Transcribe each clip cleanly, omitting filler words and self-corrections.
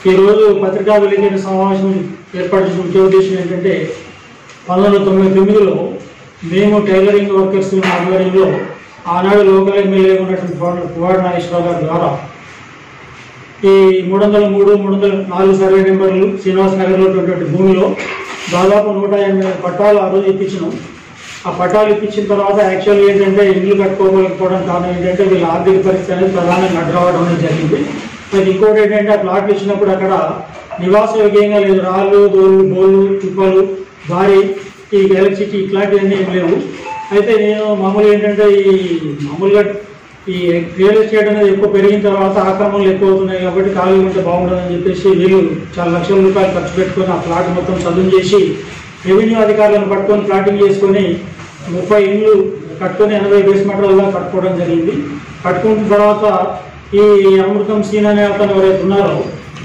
ఈరోజు పత్రికా విలేకరుల సమావేశం ఏర్పాటు చేసిన ముఖ్య ఉద్దేశం ఏంటంటే 1999లో మేము టైలరింగ్ వర్కర్స్ ఆధ్వర్యంలో ఆనాడు లోకల్ ఎమ్మెల్యే ఉన్నటువంటి పువ్వాడ నాగేశ్వరరావు గారి ద్వారా ఈ 303, 304 సర్వే నెంబర్లు శ్రీనివాస్ నగర్లో ఉన్నటువంటి భూమిలో దాదాపు 180 పట్టాలు ఆ రోజు ఇప్పించినాం. ఆ పట్టాలు ఇప్పించిన తర్వాత యాక్చువల్గా ఏంటంటే ఇల్లు కట్టుకోకపోవడం కారణం ఏంటంటే వీళ్ళ ఆర్థిక పరిస్థితి అనేది ప్రధానంగా అడ్డరావడం అనేది జరిగింది. మరి ఇంకోటి ఏంటంటే ఆ ప్లాట్లు ఇచ్చినప్పుడు అక్కడ నివాస యోగ్యంగా లేదు, రాళ్ళు, దోళ్ళు, బోళ్ళు, తుప్పలు, భారీ ఈ ఎలక్ట్రిసిటీ ఇట్లాంటివన్నీ ఏం లేవు. అయితే నేను మామూలుగా ఏంటంటే మామూలుగా ఈ రియల్ ఎస్టేట్ అనేది ఎక్కువ పెరిగిన తర్వాత ఆక్రమణలు ఎక్కువ అవుతున్నాయి కాబట్టి ఖాళీ ఉంటే బాగుంటుందని చెప్పేసి వీళ్ళు చాలా లక్షల రూపాయలు ఖర్చు పెట్టుకొని ఆ ప్లాట్ మొత్తం చదువు చేసి రెవెన్యూ అధికారులను పట్టుకొని ప్లాటింగ్ చేసుకొని 30 ఇండ్లు కట్టుకొని 80 బేస్మెంట్లలో కట్టుకోవడం జరిగింది. కట్టుకున్న తర్వాత ఈ అమృతం సీన్ అనే అతను ఎవరైతే ఉన్నారో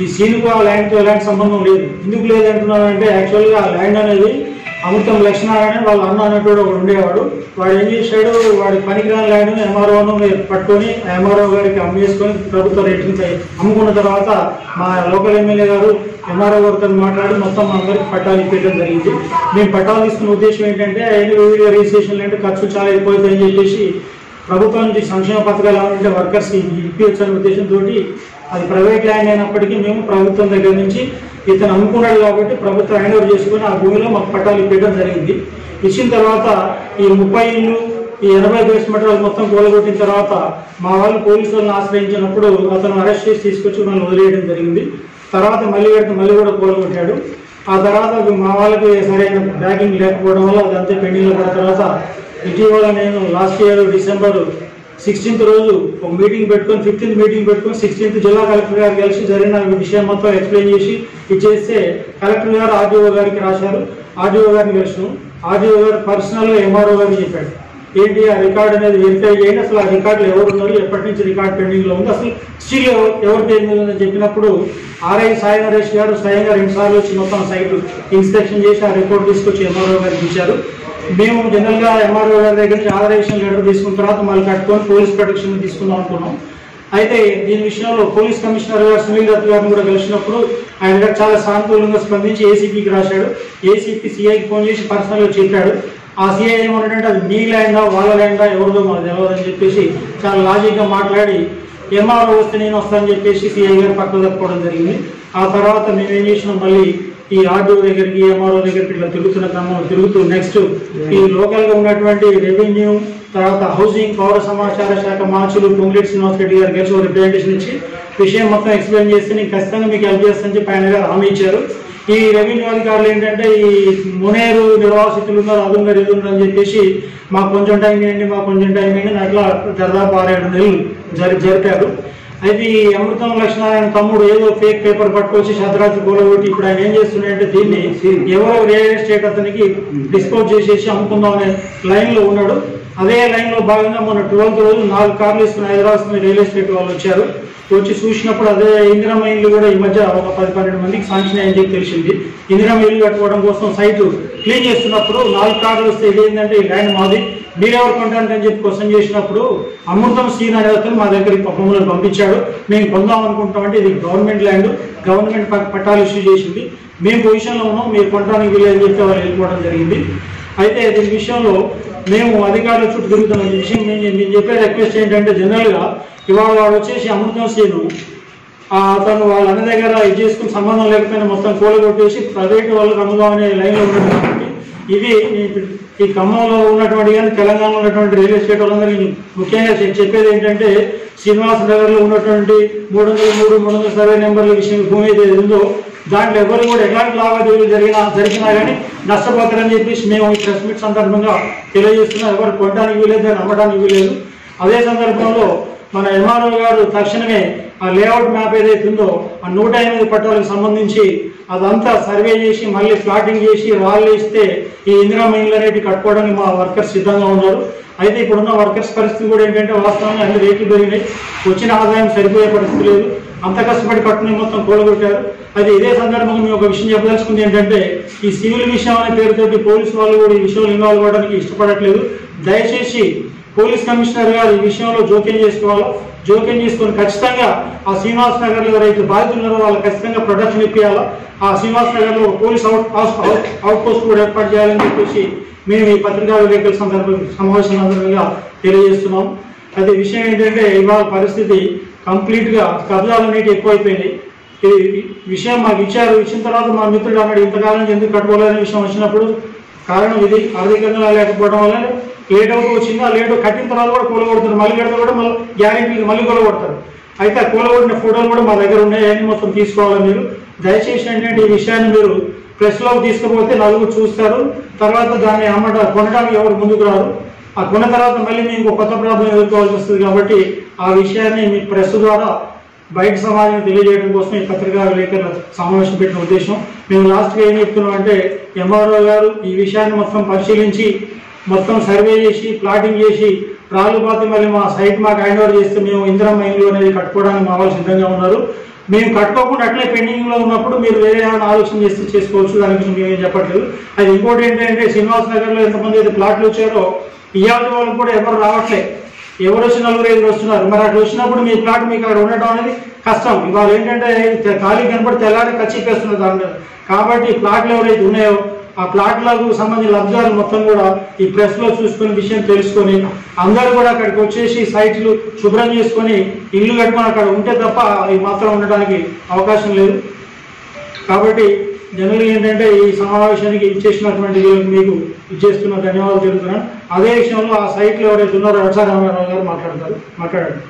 ఈ సీన్కు ఆ ల్యాండ్తో ఎలాంటి సంబంధం లేదు. ఎందుకు లేదంటున్నారంటే యాక్చువల్గా ఆ ల్యాండ్ అనేది అమృతం లక్ష్మీనారాయణ వాళ్ళ అన్న అన్నట్టు ఒకడు ఉండేవాడు. వాడు ఏం చేశాడు, వాడి పనికిరాని ల్యాండ్ను ఎంఆర్ఓను పట్టుకొని ఎంఆర్ఓ గారికి అమ్మేసుకొని ప్రభుత్వ రేటింగ్ అమ్ముకున్న తర్వాత మా లోకల్ ఎమ్మెల్యే గారు ఎంఆర్ఓ గారితో మాట్లాడి మొత్తం అందరికి పట్టాలు ఇప్పించడం జరిగింది. మేము పట్టాలు తీసుకున్న ఉద్దేశం ఏంటంటే వివిధ రిజిస్ట్రేషన్లు అంటే ఖర్చు చాలా ఎక్కువైందని చెప్పేసి ప్రభుత్వం నుంచి సంక్షేమ పథకాలు ఏమంటే వర్కర్స్కి ఇప్పించే ఉద్దేశంతో అది ప్రైవేట్ ల్యాండ్ అయినప్పటికీ మేము ప్రభుత్వం దగ్గర నుంచి ఇతను అమ్ముకున్నాడు కాబట్టి ప్రభుత్వం హ్యాండ్ ఓవర్ చేసుకుని ఆ భూమిలో మాకు పట్టాలు ఇప్పించడం జరిగింది. ఇచ్చిన తర్వాత ఈ 30 ఇళ్ళు ఈ 80 బేస్మెంట్లు మొత్తం కూలగొట్టిన తర్వాత మా వాళ్ళు పోలీసు వాళ్ళని ఆశ్రయించినప్పుడు అతను అరెస్ట్ చేసి తీసుకొచ్చి మనల్ని వదిలేయడం జరిగింది. తర్వాత మళ్ళీ కూడా కూలగొట్టాడు. ఆ తర్వాత మా వాళ్ళకి సరైన బ్యాగింగ్ లేకపోవడం వల్ల అదంతా పెండింగ్లో పడిన తర్వాత ఇటీవల నేను లాస్ట్ ఇయర్ December 16th రోజు ఒక మీటింగ్ పెట్టుకొని 15th మీటింగ్ పెట్టుకొని 16th జిల్లా కలెక్టర్ గారు కలిసి జరిగిన విషయం మొత్తం ఎక్స్ప్లెయిన్ చేసి ఇచ్చేస్తే కలెక్టర్ గారు ఆర్డీఓ గారికి రాశారు. ఆర్డీఓ గారిని కలిసినాం. ఆర్డీఓ గారు పర్సనల్గా ఎంఆర్ఓ గారికి చెప్పాడు, ఏంటి ఆ రికార్డ్ అనేది వెరిఫై చేయండి, అసలు ఆ రికార్డులు ఎవరు ఉన్నారు, ఎప్పటి నుంచి రికార్డ్ పెండింగ్లో ఉంది, అసలు స్టిల్ ఎవరి పేరు మీద ఉందని చెప్పినప్పుడు ఆర్ఐ సాయి నరేష్ గారు స్వయంగా 2 సార్లు వచ్చి మొత్తం సైట్ ఇన్స్పెక్షన్ చేసి ఆ రిపోర్ట్ తీసుకొచ్చి ఎంఆర్ఓ గారికి ఇచ్చారు. మేము జనరల్గా ఎంఆర్ఓ గారి దగ్గర నుంచి ఆథరైజేషన్ లెటర్ తీసుకున్న తర్వాత మళ్ళీ కట్టుకొని పోలీస్ ప్రొటెక్షన్ తీసుకుందాం అనుకున్నాం. అయితే దీని విషయంలో పోలీస్ కమిషనర్ గారు సునీల్ దత్ గారిని కూడా కలిసినప్పుడు ఆయన గారు చాలా సానుకూలంగా స్పందించి ఏసీపీకి రాశాడు. ఏసీపీ సిఐకి ఫోన్ చేసి పర్సనల్గా చెప్పాడు. ఆ సిఐ ఏమన్నాడంటే అది మీ ల్యాండా వాళ్ళ ల్యాండా ఎవరిదో మనకు తెలియదని చెప్పేసి చాలా లాజిక్గా మాట్లాడి ఎంఆర్ఓ వస్తే నేను వస్తానని చెప్పేసి సిఐ గారు పక్కకు తప్పుకోవడం జరిగింది. ఆ తర్వాత మేము ఏం చేసినాం, మళ్ళీ ఈ ఆర్డీఓ దగ్గరికి ఎంఆర్ఓ దగ్గరికి ఇట్లా తిరుగుతున్న క్రమంలో తిరుగుతూ నెక్స్ట్ ఈ లోకల్గా ఉన్నటువంటి రెవెన్యూ తర్వాత హౌసింగ్ పౌర సమాచార శాఖ మార్చులు పొంగులేటి శ్రీనివాస్ రెడ్డి గారు కలిసి ఒక రిప్రజెంటేషన్ ఇచ్చి విషయం మొత్తం ఎక్స్ప్లెయిన్ చేస్తే నేను ఖచ్చితంగా మీకు హెల్ప్ చేస్తానని చెప్పి ఆయన గారు హామీ ఇచ్చారు. ఈ రెవెన్యూ అధికారులు ఏంటంటే ఈ మునేరు నిర్వాసితులు ఉన్నారు, అది ఉన్నారు, ఇది ఉందని చెప్పేసి మాకు కొంచెం టైం ఇవ్వండి, మాకు కొంచెం టైం ఇవ్వండి, అట్లా దాదాపు 6-7 నెలలు జరిపారు. అయితే ఈ అమృతం లక్ష్మీనారాయణ తమ్ముడు ఏదో ఫేక్ పేపర్ పట్టుకొచ్చి శతరాత్రి కూలగొట్టి ఇప్పుడు ఆయన ఏం చేస్తున్నాడంటే దీన్ని ఎవరో రియల్ ఎస్టేట్ అతనికి డిస్పోజ్ చేసేసి అమ్ముకుందామనే లైన్లో ఉన్నాడు. అదే లైన్లో భాగంగా మొన్న 12th రోజు 4 కార్లు వేసుకుని హైదరాబాద్ రియల్ ఎస్టేట్ వాళ్ళు వచ్చారు. వచ్చి చూసినప్పుడు అదే ఇందిరమ్మ ఇల్లు కూడా ఈ మధ్య ఒక 10-12 మందికి శాంక్షన్ అయ్యని చెప్పి తెలిసింది. ఇందిరమ్మ ఇల్లు కట్టుకోవడం కోసం సైట్ క్లీన్ చేస్తున్నప్పుడు 4 కార్లు వస్తే ఇదేంటంటే ఈ ల్యాండ్ మాది, మీరెవరు కొంటారని చెప్పి క్వశ్చన్ చేసినప్పుడు అమృతం సీన్ అనే అతను మా దగ్గరికి మమ్మల్ని పంపించాడు. మేము కొందాం అనుకుంటామంటే ఇది గవర్నమెంట్ ల్యాండ్, గవర్నమెంట్ పట్టాలు ఇష్యూ చేసింది, మేము పొజిషన్లో ఉన్నాం, మీరు కొనడానికి వీలని చెప్పి వాళ్ళు వెళ్ళిపోవడం జరిగింది. అయితే దీని విషయంలో మేము అధికారుల చుట్టూ తిరుగుతున్న విషయం నేను చెప్పే రిక్వెస్ట్ ఏంటంటే జనరల్గా ఇవాళ వాడు వచ్చేసి అమృతం సీను అతను వాళ్ళ అన్న దగ్గర ఇది చేసుకుని సంబంధం లేకపోయినా మొత్తం కూలగొట్టేసి ప్రైవేట్ వాళ్ళకి అమ్ముదాం అనే లైన్లో ఉన్నటువంటి ఇది ఈ ఖమ్మంలో ఉన్నటువంటి కానీ తెలంగాణలో ఉన్నటువంటి రియల్ ఎస్టేట్ వాళ్ళందరికీ ముఖ్యంగా చెప్పేది ఏంటంటే శ్రీనివాస్ నగర్లో ఉన్నటువంటి 303, 300 సర్వే నెంబర్ల విషయం భూమి అయితే ఉందో దాంట్లో ఎవరు కూడా ఎలాంటి లావాదేవీలు జరిగినా కానీ నష్టపోతారని చెప్పేసి మేము ఈ ప్రెస్ మీట్ సందర్భంగా తెలియజేస్తున్నాం. ఎవరు కొనడానికి వీలేదు, దాన్ని అమ్మడానికి వీలేదు. అదే సందర్భంలో మన ఎంఆర్ఓ గారు తక్షణమే ఆ లేఅవుట్ మ్యాప్ ఏదైతే ఉందో ఆ 108 పట్టాలకు సంబంధించి అదంతా సర్వే చేసి మళ్ళీ ప్లాటింగ్ చేసి రాళ్ళు ఇస్తే ఈ ఇందిరమ్మ ఇళ్ళు అనేవి కట్టుకోవడానికి మా వర్కర్స్ సిద్ధంగా ఉన్నారు. అయితే ఇప్పుడున్న వర్కర్స్ పరిస్థితి కూడా ఏంటంటే వాస్తవంగా అన్ని రేట్లు పెరిగినాయి, వచ్చిన ఆదాయం సరిపోయే పరిస్థితి లేదు, అంత కష్టపడి కట్టుకుని మొత్తం కూలగొట్టారు. అయితే ఇదే సందర్భంగా మేము ఒక విషయం చెప్పదలుచుకుంది ఏంటంటే ఈ సివిల్ విషయం అనే పేరుతోటి పోలీసు వాళ్ళు కూడా ఈ విషయంలో ఇన్వాల్వ్ అవ్వడానికి ఇష్టపడట్లేదు. దయచేసి పోలీస్ కమిషనర్ గారు ఈ విషయంలో జోక్యం చేసుకోవాలో, జోక్యం చేసుకొని ఖచ్చితంగా ఆ శ్రీనివాస్ నగర్లో ఎవరైతే బాధితులు ఉన్నారో వాళ్ళకి ఖచ్చితంగా ప్రొటెక్షన్ ఇప్పించాలా. ఆ శ్రీనివాస్ నగర్లో పోలీస్ అవుట్ పోస్ట్ కూడా ఏర్పాటు చేయాలని చెప్పేసి మేము ఈ పత్రికా విలేకరుల సమావేశం సందర్భంగా తెలియజేస్తున్నాం. అయితే విషయం ఏంటంటే ఇవాళ పరిస్థితి కంప్లీట్గా కబ్జాలు అనేవి ఎక్కువైపోయినాయి. ఈ విషయం మాకు ఇచ్చిన తర్వాత మా మిత్రుడు అన్నాడు ఇంతకాలం ఎందుకు కట్టుకోలేని విషయం వచ్చినప్పుడు కారణం ఇది ఆర్థికంగా లేకపోవడం వల్ల లేట్ అవుతూ వచ్చింది. ఆ లేట్ కట్టిన తర్వాత కూడా కూలగొడుతారు, మళ్ళీ కడితే కూడా మళ్ళీ గ్యారెంటీ మళ్ళీ కూలగొడతారు. అయితే ఆ కూలగొట్టిన ఫోటోలు కూడా మా దగ్గర ఉన్నాయి, అన్ని మొత్తం తీసుకోవాలి. మీరు దయచేసి ఏంటంటే ఈ విషయాన్ని మీరు ప్రెస్లోకి తీసుకుపోతే నలుగురు చూస్తారు, తర్వాత దాన్ని కొనడానికి ఎవరు ముందుకు రారు. ఆ కొన్న తర్వాత మళ్ళీ మీకు కొత్త ప్రాబ్లం ఎదుర్కోవాల్సి వస్తుంది. కాబట్టి ఆ విషయాన్ని మీ ప్రెస్ ద్వారా బయట సమాజానికి తెలియజేయడం కోసం ఈ పత్రికా విలేకరుల సమావేశం పెట్టిన ఉద్దేశం. మేము లాస్ట్గా ఏం చెప్తున్నాం అంటే ఎంఆర్ఓ గారు ఈ విషయాన్ని మొత్తం పరిశీలించి మొత్తం సర్వే చేసి ప్లాటింగ్ చేసి రాళ్ళు బాతి మళ్ళీ మా సైట్ మాకు హ్యాండ్ ఓవర్ చేస్తే మేము ఇందిరమ్మ ఇల్లు అనేది కట్టుకోవడానికి మా వాళ్ళు సిద్ధంగా ఉన్నారు. మేము కట్టుకోకుండా అట్లే పెండింగ్లో ఉన్నప్పుడు మీరు వేరే ఏమైనా ఆలోచన చేస్తే చేసుకోవచ్చు, దాని గురించి మేమేం చెప్పట్లేదు. అది ఇంకోటి ఏంటంటే శ్రీనివాస్ నగర్లో ఎంతమంది అయితే ప్లాట్లు వచ్చారో ఇవాళ వాళ్ళకి కూడా ఎవరు రావట్లేదు, ఎవరు వచ్చి 4-5 వస్తున్నారు. మరి అట్లా వచ్చినప్పుడు మీ ప్లాట్ మీకు అక్కడ ఉండటం అనేది కష్టం. ఇవాళ ఏంటంటే ఖాళీ కనపడి తెల్లారి ఖచ్చిపేస్తున్నారు దాని. కాబట్టి ప్లాట్లు ఎవరైతే ఉన్నాయో ఆ ప్లాట్లకు సంబంధించిన లబ్ధిదారులు మొత్తం కూడా ఈ ప్రెస్లో చూసుకుని విషయం తెలుసుకొని అందరూ కూడా అక్కడికి వచ్చేసి సైట్లు శుభ్రం చేసుకొని ఇల్లు కట్టుకొని అక్కడ ఉంటే తప్ప ఈ మాత్రం ఉండడానికి అవకాశం లేదు. కాబట్టి జనరల్గా ఏంటంటే ఈ సమావేశానికి ఇచ్చేసినటువంటి మీకు ఇచ్చేస్తున్న ధన్యవాదాలు తెలుపుతున్నాను. అదే విషయంలో ఆ సైట్లో ఎవరైతే ఉన్నారో రామారావు గారు మాట్లాడండి.